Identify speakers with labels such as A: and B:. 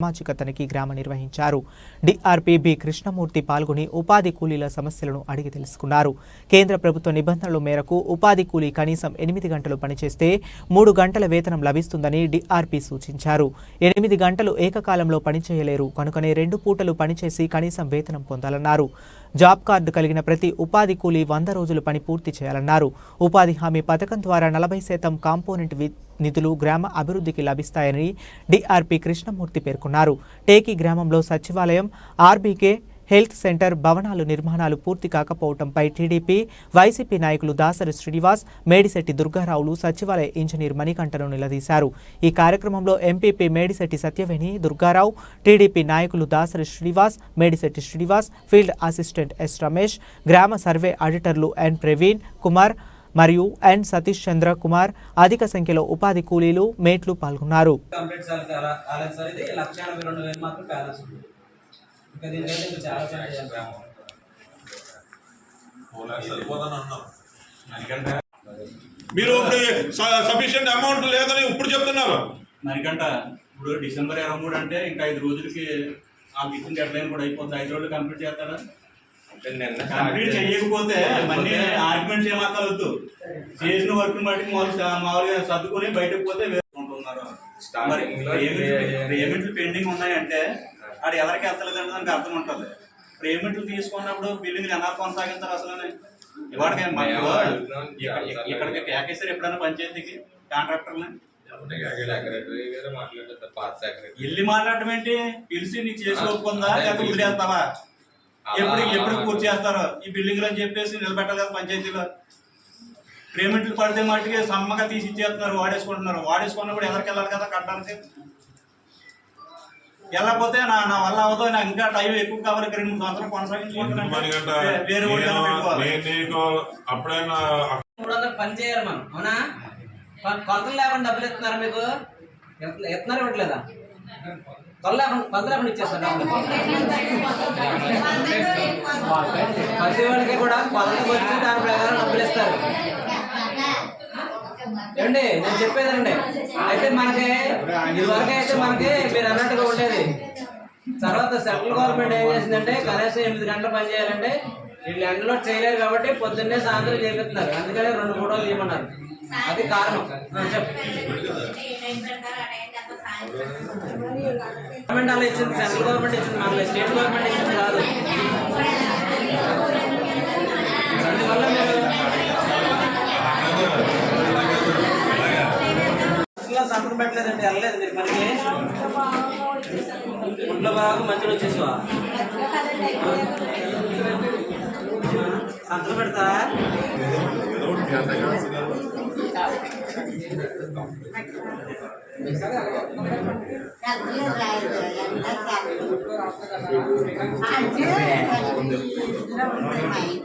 A: సామాజిక తనిఖీ గ్రామ నిర్వహించారు. డిఆర్పీ బి కృష్ణమూర్తి పాల్గొని ఉపాధి కూలీల సమస్యలను అడిగి తెలుసుకున్నారు. కేంద్ర ప్రభుత్వ నిబంధనల మేరకు ఉపాధి కూలీ కనీసం 8 గంటలు పనిచేస్తే 3 గంటల వేతనం లభిస్తుందని డిఆర్పీ సూచించారు. 8 గంటలు ఏకకాలంలో పనిచేయలేరు కనుకనే 2 పూటలు పనిచేసి కనీసం వేతనం పొందాలన్నారు. జాబ్ కార్డు కలిగిన ప్రతి ఉపాధి కూలీ 100 రోజులు పని పూర్తి చేయాలన్నారు. ఉపాధి హామీ పథకం ద్వారా 40% కాంపోనెంట్ నిధులు గ్రామ అభివృద్ధికి లభిస్తాయని డిఆర్పీ కృష్ణమూర్తి పేర్కొన్నారు. టేకి గ్రామంలో సచివాలయం, ఆర్బీకే హెల్త్ సెంటర్ భవనాలు నిర్మాణాలు పూర్తి కాకపోవడంపై టీడీపీ, వైసీపీ నాయకులు దాసరి శ్రీనివాస్, మేడిశెట్టి దుర్గారావులు సచివాలయ ఇంజనీర్ మణికంఠను నిలదీశారు. ఈ కార్యక్రమంలో ఎంపీపీ మేడిశెట్టి సత్యవేణి, దుర్గారావు, టీడీపీ నాయకులు Dasari Srinivas, Medisetti Srinivas, field assistant S Ramesh, గ్రామ సర్వే ఆడిటర్లు ఎన్ ప్రవీణ్ కుమార్ మరియు ఎన్ సతీష్ చంద్ర కుమార్, అధిక సంఖ్యలో ఉపాధి కూలీలు, మేట్లు పాల్గొన్నారు.
B: మీరు సఫిషియెంట్ అమౌంట్ లేదని ఇప్పుడు చెప్తున్నారు.
C: మరికంట ఇప్పుడు డిసెంబర్ 23 అంటే ఇంకా 5 రోజులకి ఆ ఇచ్చిన డెడ్ లైన్ కూడా అయిపోతుంది. 5 రోజులు కంప్లీట్ చేస్తారా? కంప్లీట్ చేయకపోతే మళ్ళీ ఆర్గ్యుమెంట్స్ ఏమాకలొద్దు. చేసిన వర్క్ బట్టి మామూలుగా సర్దుకొని బయటకు పోతే వేసుకుంటున్నారు. పేమెంట్లు పెండింగ్ ఉన్నాయంటే అది ఎవరికి వెళ్తలేదంటే దానికి అర్థం ఉంటుంది. పేమెంట్లు తీసుకున్నప్పుడు బిల్లింగ్ ఎలా కొనసాగిస్తారు? అసలు ఇవాడికి ఇక్కడికి కేకేసారు ఎప్పుడైనా పంచాయతీకి కాంట్రాక్టర్ని వెళ్ళి మాట్లాడటం ఏంటి? పిలిచి నీకు చేసుకోకుండా లేకపోతే వదిలేస్తావా? ఎప్పుడు పూర్తి చేస్తారో ఈ బిల్డింగ్లు అని చెప్పేసి నిలబెట్టాలి కదా పంచాయతీలో. పేమెంట్లు పడితే మట్టుకి సమ్మగా తీసి ఇచ్చేస్తున్నారు, వాడేసుకుంటున్నారు. వాడేసుకున్నప్పుడు ఎవరికి వెళ్ళాలి కదా కట్టడానికి. వెళ్ళకపోతే నా వల్ల అవ్వదు, నాకు ఇంకా టైం ఎక్కువ కావాలి, 2-3 సంవత్సరాలు కొనసాగించుకుంటున్నాను. వేరే
D: పని చేయాలి మనం, అవునా? కొలతలు లేకుండా డబ్బులు ఇస్తున్నారు మీకు? ఇస్తున్నారు ఇవ్వట్లేదా? కొలత లేకుండా ఇచ్చేస్తారు. ప్రతి వాళ్ళకి కూడా కొలతకు వచ్చి దాని ప్రకారం డబ్బులు ఇస్తారు. ఏమండి నేను చెప్పేదండి, అయితే మనకి ఇదివరకు అయితే మనకి మీరు అన్నట్టుగా ఉండేది. తర్వాత సెంట్రల్ గవర్నమెంట్ ఏం చేసిందంటే కనీసం 8 గంటలు పని చేయాలంటే వీళ్ళు ఎండలో చేయలేరు కాబట్టి పొద్దున్నే సాయంత్రం చేపిస్తున్నారు. అందుకనే 2 ఫోటోలు తీయమన్నారు. అది కారణం. చెప్పు. గవర్నమెంట్ అలా ఇచ్చింది, సెంట్రల్ గవర్నమెంట్ ఇచ్చింది, మన స్టేట్ గవర్నమెంట్ ఇచ్చింది కాదు. అందువల్ల మీరు సంతకం పెట్టలేదండి, వెళ్ళలేదు మీరు మనకి. ఒంట్లో బాగా మంచిగా వచ్చేసివా? సంతకం పెడతా?